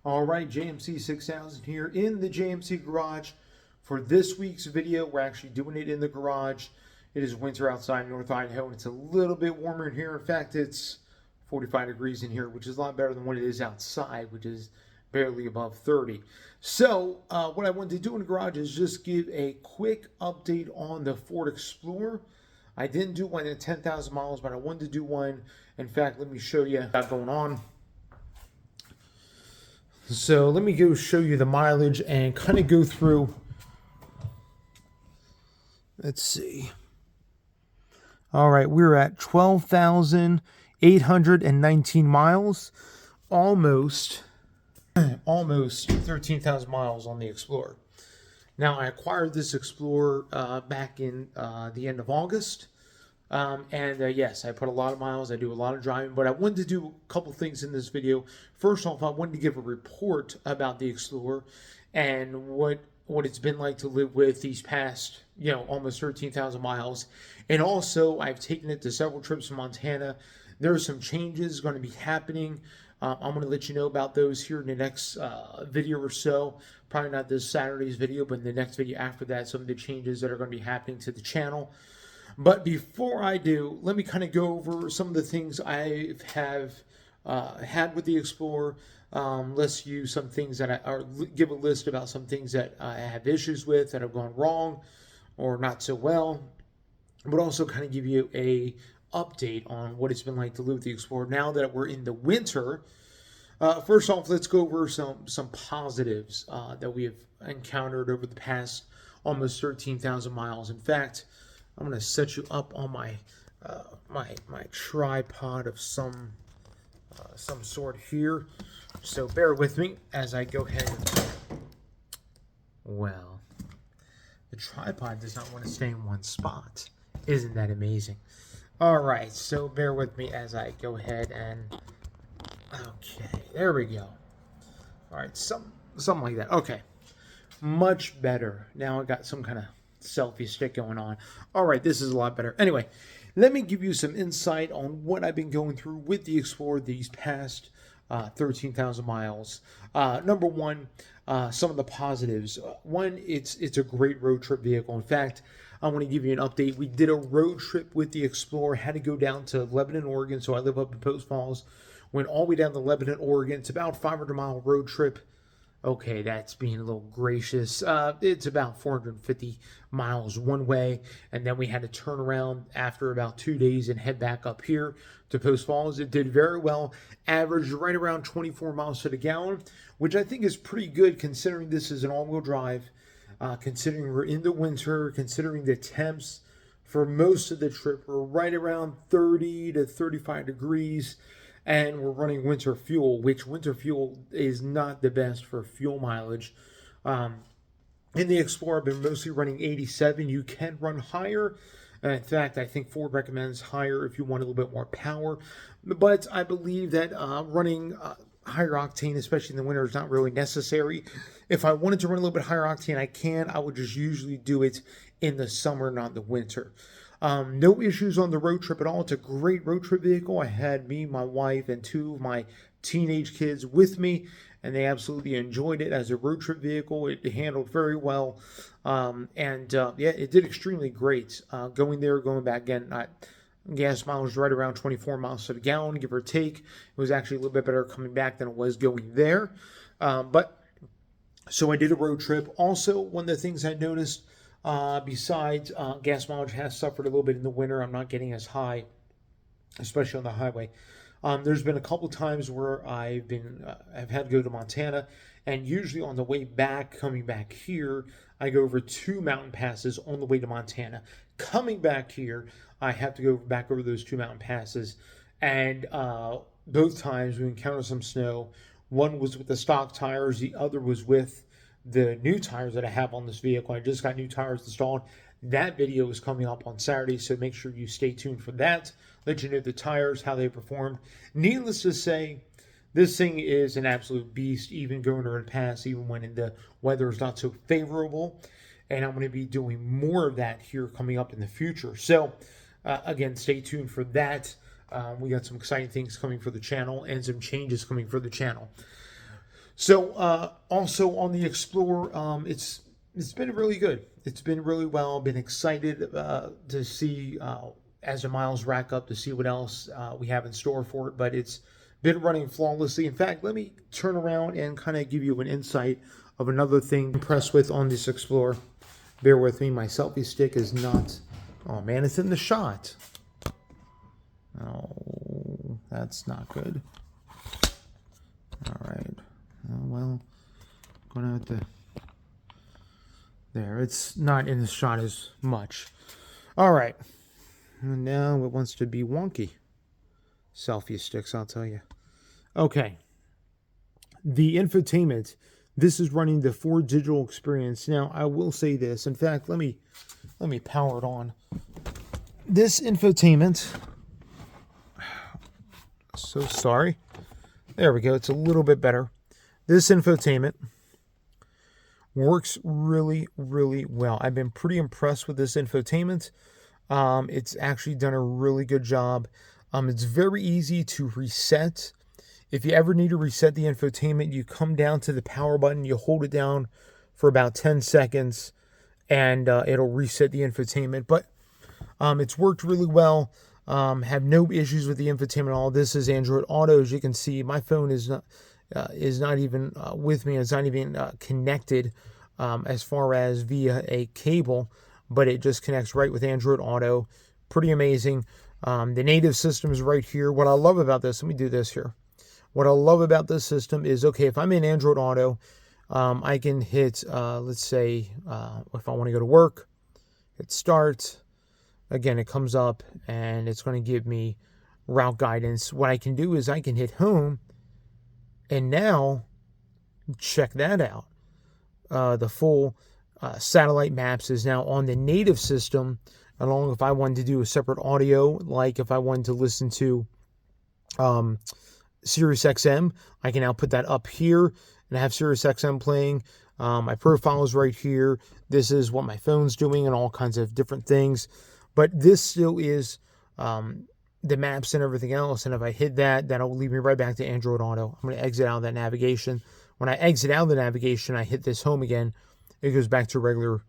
All right, jmc6000 here in the JMC garage. For this week's video, we're actually doing it in the garage. It is winter outside in North Idaho, and it's a little bit warmer in here. In fact, it's 45 degrees in here, which is a lot better than what it is outside, which is barely above 30. So what I wanted to do in the garage is just give a quick update on the Ford Explorer. I didn't do one at 10,000 miles, but I wanted to do one. In fact, let me show you what's going on. So let me go show you the mileage and kind of go through. Let's see. All right, we're at 12,819 miles, almost 13,000 miles on the Explorer. Now, I acquired this Explorer back in the end of August. Yes, I put a lot of miles. I do a lot of driving, but I wanted to do a couple things in this video. First off, I wanted to give a report about the Explorer and what it's been like to live with these past, almost 13,000 miles. And also, I've taken it to several trips to Montana. There are some changes going to be happening. I'm going to let you know about those here in the next video or so. Probably not this Saturday's video, but in the next video after that, some of the changes that are going to be happening to the channel. But before I do, let me kind of go over some of the things I have had with the Explorer. List you some things that or give a list about some things that I have issues with that have gone wrong or not so well. But also kind of give you a update on what it's been like to live with the Explorer now that we're in the winter. First off, let's go over some positives that we have encountered over the past almost 13,000 miles. In fact, I'm going to set you up on my my tripod of some sort here. So bear with me as I go ahead. Well, the tripod does not want to stay in one spot. Isn't that amazing? All right, so bear with me as I go ahead and... Okay, there we go. All right, something like that. Okay, much better. Now I got some kind of selfie stick going on. All right, this is a lot better. Anyway, let me give you some insight on what I've been going through with the Explorer these past 13,000 miles. Number one, some of the positives. One, it's a great road trip vehicle. In fact, I want to give you an update. We did a road trip with the Explorer, had to go down to Lebanon, Oregon. So I live up in Post Falls. Went all the way down to Lebanon, Oregon. It's about a 500-mile road trip. Okay, that's being a little gracious. It's about 450 miles one way, and then we had to turn around after about 2 days and head back up here to Post Falls. It did very well, averaged right around 24 miles to the gallon, which I think is pretty good considering this is an all-wheel drive, considering we're in the winter, considering the temps for most of the trip were right around 30 to 35 degrees. And we're running winter fuel, which winter fuel is not the best for fuel mileage. In the Explorer, I've been mostly running 87. You can run higher. In fact, I think Ford recommends higher if you want a little bit more power. But I believe that running higher octane, especially in the winter, is not really necessary. If I wanted to run a little bit higher octane, I can. I would just usually do it in the summer, not the winter. No issues on the road trip at all. It's a great road trip vehicle. I had me, my wife, and two of my teenage kids with me, and they absolutely enjoyed it as a road trip vehicle. It handled very well, yeah, it did extremely great. Going there, going back again. Gas mileage right around 24 miles to the gallon, give or take. It was actually a little bit better coming back than it was going there. So I did a road trip. Also, one of the things I noticed, besides gas mileage has suffered a little bit in the winter. I'm not getting as high, especially on the highway. There's been a couple times where I've had to go to Montana, and usually on the way back, coming back here, I go over 2 mountain passes on the way to Montana. Coming back here, I have to go back over those 2 mountain passes, and both times we encountered some snow. One was with the stock tires, the other was with the new tires that I have on this vehicle. I just got new tires installed. That video is coming up on Saturday, so make sure you stay tuned for that. Let you know the tires, how they performed. Needless to say, this thing is an absolute beast, even going over the pass, even when the weather is not so favorable. And I'm going to be doing more of that here coming up in the future. So, again, stay tuned for that. We got some exciting things coming for the channel and some changes coming for the channel. So also on the Explorer, it's been really good. It's been really well. Been excited to see as the miles rack up to see what else we have in store for it. But it's been running flawlessly. In fact, let me turn around and kind of give you an insight of another thing I'm impressed with on this Explorer. Bear with me. My selfie stick is not. Oh man, it's in the shot. Oh, that's not good. All right. Oh, well, gonna have to. There, it's not in the shot as much. All right. And now it wants to be wonky. Selfie sticks, I'll tell you. Okay. The infotainment. This is running the Ford digital experience. Now, I will say this. In fact, let me power it on. This infotainment. So sorry. There we go. It's a little bit better. This infotainment works really, really well. I've been pretty impressed with this infotainment. It's actually done a really good job. It's very easy to reset. If you ever need to reset the infotainment, you come down to the power button, you hold it down for about 10 seconds, and it'll reset the infotainment. But it's worked really well. Have no issues with the infotainment at all. This is Android Auto. As you can see, my phone is not even with me. It's not even connected as far as via a cable, but it just connects right with Android Auto. Pretty amazing. The native system is right here. What I love about this, let me do this here. What I love about this system is, okay, if I'm in Android Auto, I can hit, let's say, if I want to go to work, hit start. Again, it comes up and it's going to give me route guidance. What I can do is I can hit home and now check that out. The full satellite maps is now on the native system. Along if I wanted to do a separate audio, like if I wanted to listen to Sirius XM, I can now put that up here and have Sirius XM playing. My profile is right here. This is what my phone's doing and all kinds of different things. But this still is the maps and everything else. And if I hit that, that'll lead me right back to Android Auto. I'm going to exit out of that navigation. When I exit out of the navigation, I hit this home again. It goes back to regular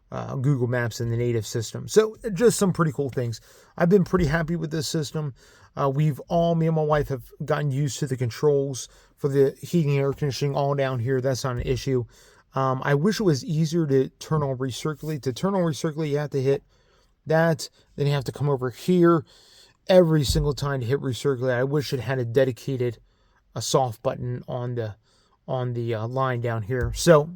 Google Maps in the native system. So just some pretty cool things. I've been pretty happy with this system. Me and my wife have gotten used to the controls for the heating and air conditioning all down here. That's not an issue. I wish it was easier to turn on recirculate. To turn on recirculate, you have to hit that. Then you have to come over here every single time to hit recirculate. I wish it had a dedicated soft button on the line down here. So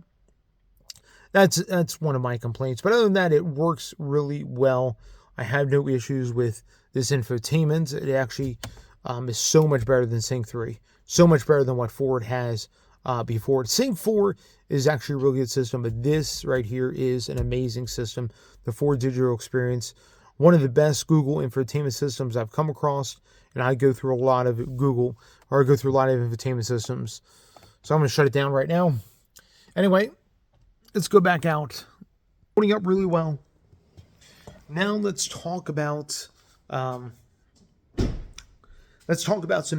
that's one of my complaints. But other than that, it works really well. I have no issues with this infotainment. It actually is so much better than Sync 3. So much better than what Ford has before. Sync 4 is actually a really good system, but this right here is an amazing system. The Ford Digital Experience, one of the best Google infotainment systems I've come across, and I go through a lot of infotainment systems. So I'm going to shut it down right now. Anyway, let's go back out. Holding up really well. Now let's talk about some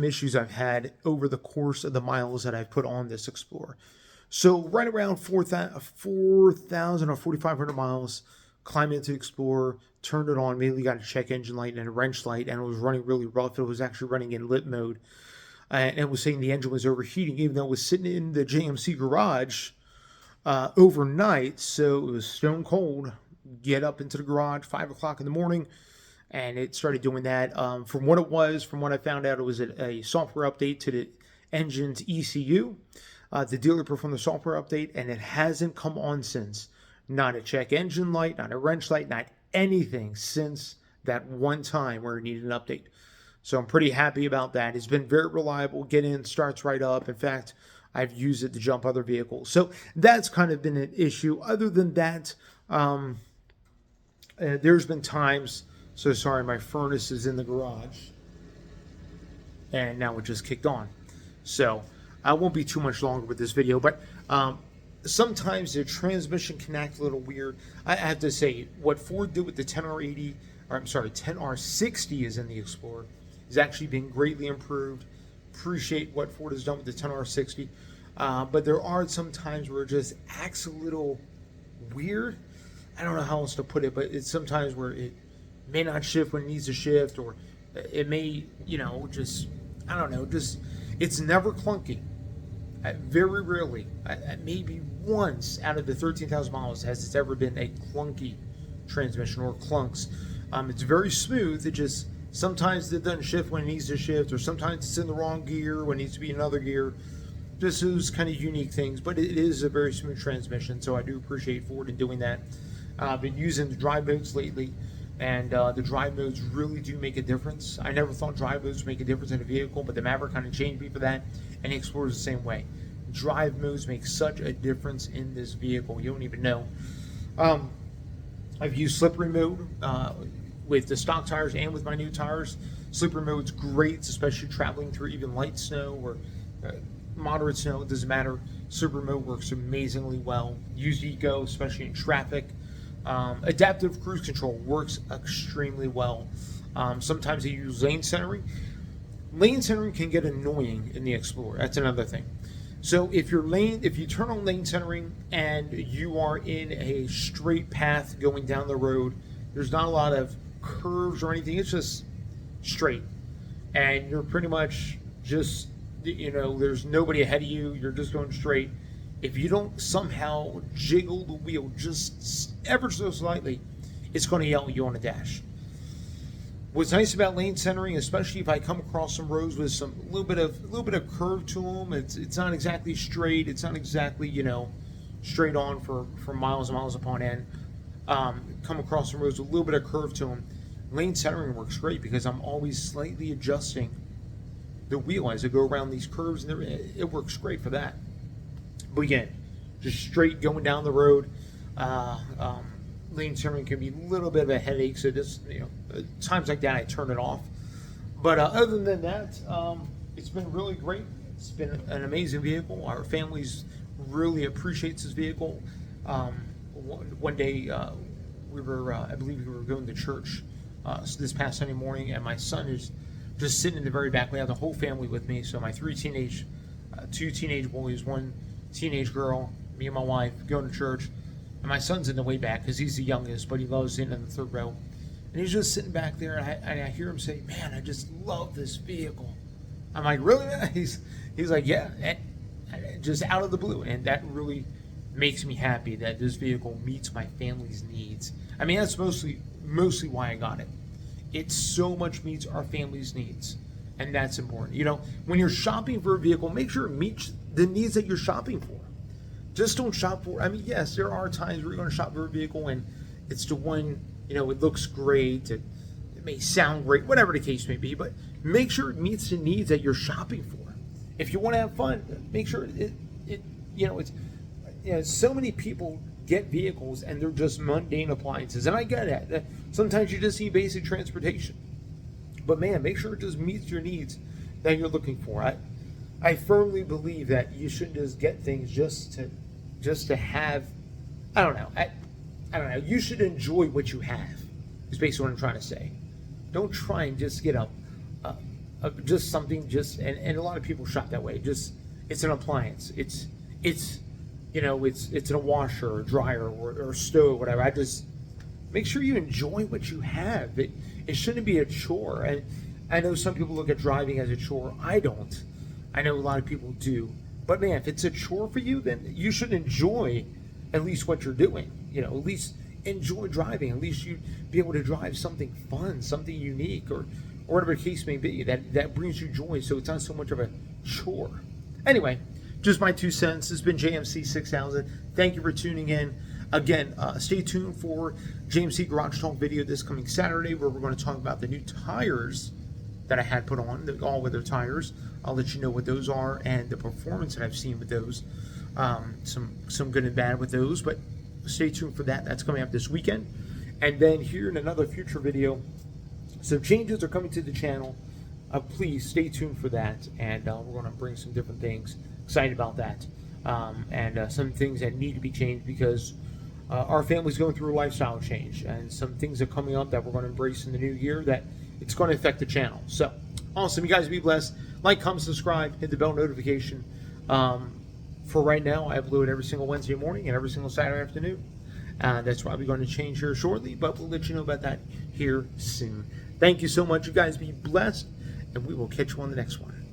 issues I've had over the course of the miles that I've put on this Explorer. So right around 4,000 or 4,500 miles, climbed into Explorer, turned it on, immediately got a check engine light and a wrench light, and it was running really rough. It was actually running in lit mode. And it was saying the engine was overheating, even though it was sitting in the JMC garage overnight. So it was stone cold. Get up into the garage, 5 o'clock in the morning, and it started doing that. From what I found out, it was a software update to the engine's ECU. The dealer performed the software update, and it hasn't come on since. Not a check engine light, not a wrench light, not anything since that one time where it needed an update. So I'm pretty happy about that. It's been very reliable. Get in, starts right up. In fact, I've used it to jump other vehicles. So that's kind of been an issue. Other than that, there's been times, so sorry, my furnace is in the garage, and now it just kicked on. So I won't be too much longer with this video, but sometimes the transmission can act a little weird. I have to say, what Ford did with the 10R60 is in the Explorer is actually being greatly improved. Appreciate what Ford has done with the 10R60. But there are some times where it just acts a little weird. I don't know how else to put it, but it's sometimes where it may not shift when it needs to shift, or it may, just, I don't know, just, it's never clunky. Very rarely, maybe once out of the 13,000 miles has it ever been a clunky transmission or clunks. It's very smooth. It just, sometimes it doesn't shift when it needs to shift, or sometimes it's in the wrong gear when it needs to be in another gear. Just those kind of unique things, but it is a very smooth transmission, so I do appreciate Ford in doing that. I've been using the drive modes lately, and the drive modes really do make a difference. I never thought drive modes make a difference in a vehicle, but the Maverick kind of changed me for that, and the Explorer is the same way. Drive modes make such a difference in this vehicle, you don't even know. I've used slippery mode with the stock tires and with my new tires. Slippery mode's great, especially traveling through even light snow or moderate snow. It doesn't matter. Slippery mode works amazingly well. Use Eco, especially in traffic. Adaptive cruise control works extremely well. Sometimes I use lane centering. Lane centering can get annoying in the Explorer. That's another thing. So if you turn on lane centering and you are in a straight path going down the road, there's not a lot of curves or anything. It's just straight, and you're pretty much just, there's nobody ahead of you. You're just going straight. If you don't somehow jiggle the wheel just ever so slightly, it's going to yell at you on the dash. What's nice about lane centering, especially if I come across some roads with some little bit of curve to them, it's not exactly straight. It's not exactly straight on for miles and miles upon end. Come across some roads with a little bit of curve to them. Lane centering works great because I'm always slightly adjusting the wheel as I go around these curves, and it works great for that. But again, just straight going down the road. Lane centering can be a little bit of a headache, so just times like that I turn it off. But other than that, it's been really great. It's been an amazing vehicle. Our families really appreciates this vehicle. One day we were, I believe we were going to church this past Sunday morning, and my son is just sitting in the very back. We have the whole family with me, so my two teenage boys, one teenage girl, me and my wife going to church. And my son's in the way back because he's the youngest, but he loves sitting in the third row. And he's just sitting back there, and I hear him say, "Man, I just love this vehicle." I'm like, "Really?" He's like, "Yeah," and just out of the blue. And that really makes me happy that this vehicle meets my family's needs. I mean, that's mostly why I got it. It so much meets our family's needs, and that's important. When you're shopping for a vehicle, make sure it meets the needs that you're shopping for. Just don't shop for, yes, there are times where you're going to shop for a vehicle and it's the one, it looks great, it may sound great, whatever the case may be, but make sure it meets the needs that you're shopping for. If you want to have fun, make sure so many people get vehicles and they're just mundane appliances, and I get that. Sometimes you just need basic transportation. But man, make sure it just meets your needs that you're looking for. I firmly believe that you shouldn't just get things just to have. I don't know. You should enjoy what you have. Is basically what I'm trying to say. Don't try and just get just something. And a lot of people shop that way. It's an appliance. It's in a washer or dryer or stove, whatever. I just make sure you enjoy what you have. It shouldn't be a chore. And I know some people look at driving as a chore. I don't. I know a lot of people do. But man, if it's a chore for you, then you should enjoy at least what you're doing. At least enjoy driving. At least you'd be able to drive something fun, something unique, or whatever the case may be, that brings you joy, so it's not so much of a chore. Anyway, just my 2 cents. This has been JMC6000. Thank you for tuning in. Again, stay tuned for JMC Garage Talk video this coming Saturday, where we're going to talk about the new tires that I had put on, the all-weather tires. I'll let you know what those are and the performance that I've seen with those. Some good and bad with those, but stay tuned for that. That's coming up this weekend. And then here in another future video, some changes are coming to the channel. Please stay tuned for that, and we're going to bring some different things. Excited about that, and some things that need to be changed because our family's going through a lifestyle change, and some things are coming up that we're going to embrace in the new year that it's going to affect the channel. So awesome. You guys be blessed. Like, comment, subscribe, hit the bell notification. For right now, I upload every single Wednesday morning and every single Saturday afternoon. That's probably going to change here shortly, but we'll let you know about that here soon. Thank you so much. You guys be blessed, and we will catch you on the next one.